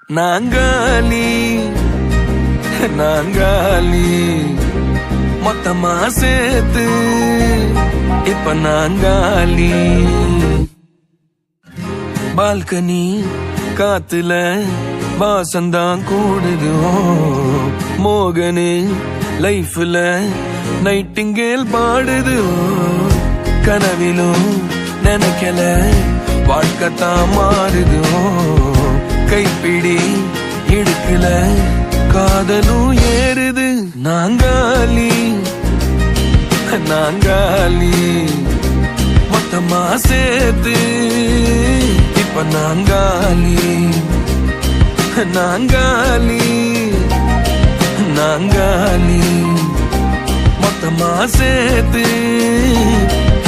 நாங்காலி நாங்காலி மொத்தமா சேர்த்து இப்ப நாங்காலி. பால்கனி காத்துல வாசந்தான் கூடுது. மோகனு லைஃப்ல நைட்டிங்கேல் பாடுது. கனவிலும் நினைக்கல வாழ்க்கத்தான் மாறுது. கைப்பிடி இடுக்கல காதலும் ஏறுது. நாங்காலி நாங்காலி மொத்தமா சேர்த்து இப்ப நாங்காலி நாங்காலி நாங்காலி மொத்தமா சேர்த்து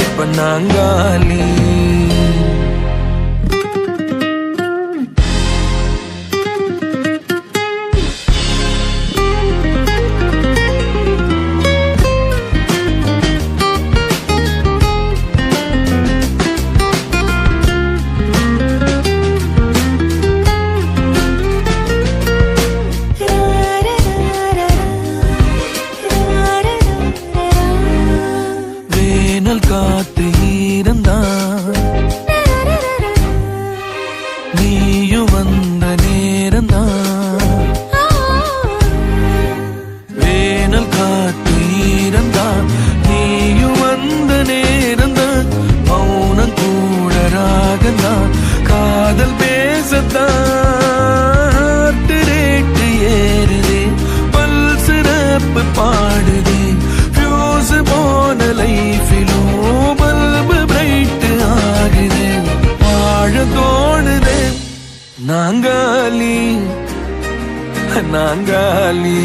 இப்ப நாங்காலி. காத்து இருந்தான் நீயும் வந்த நேரந்தான். வேனல் காத்து இருந்தான் நீயும் வந்த நேரந்தான். மௌனம் கூட ராகந்தான் காதல் பேசத்தான். ரேட்டு ஏறுதே பல்சிறப்பு பாடுதே. ஃபியூஸ் போன லைஃபிலும் நாங்காலி நாங்காலி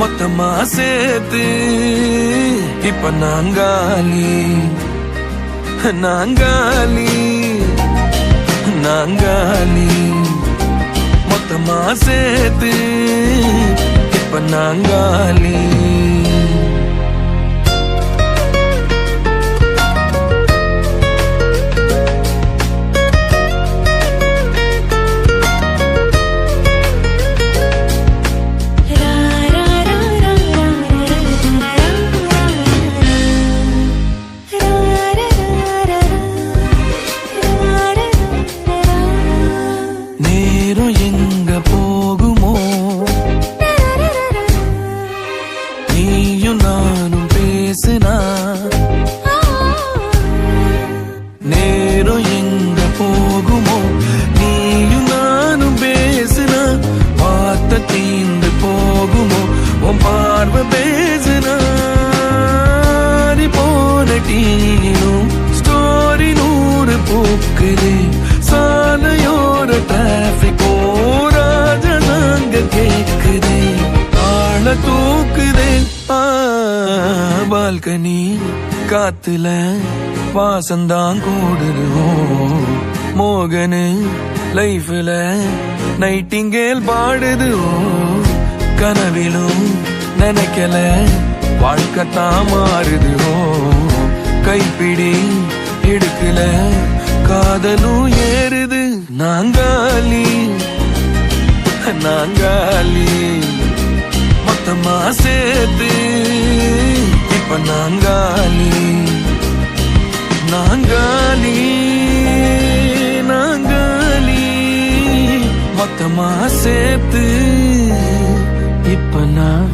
மொத்தமா சேர்த்து இப்ப நாங்காலி நாங்காலி நாங்காலி மொத்தமா சேர்த்து இப்ப நாங்காலி. எங்க போகுமோ நீயும் நானும் பேசினா. நேரம் எங்க போகுமோ நீயும் நானும் பேசினா. பார்த்த தீந்து போகுமோ உன் பார்வை பேசினா. போன டீனும் ஸ்டோரி 100 போக்குது. சாலையோர டிராபிக் கேக்குதே ஆள தூக்குதே. பால்கனி காத்துல வாசந்தான் கூடுது. மோகனு லைஃப்ல நைட்டிங்கேல் பாடுது. கனவிலும் நினைக்கல வாழ்க்கத்தான் மாறுது. கைப்பிடி இடுக்கல காதலும் ஏறுது. நாங்காலி நாங்காலி மொத்தமா சேர்த்து இப்ப நாங்காலி நாங்காலி நாங்காலி மொத்தமா சேர்த்து இப்ப நான்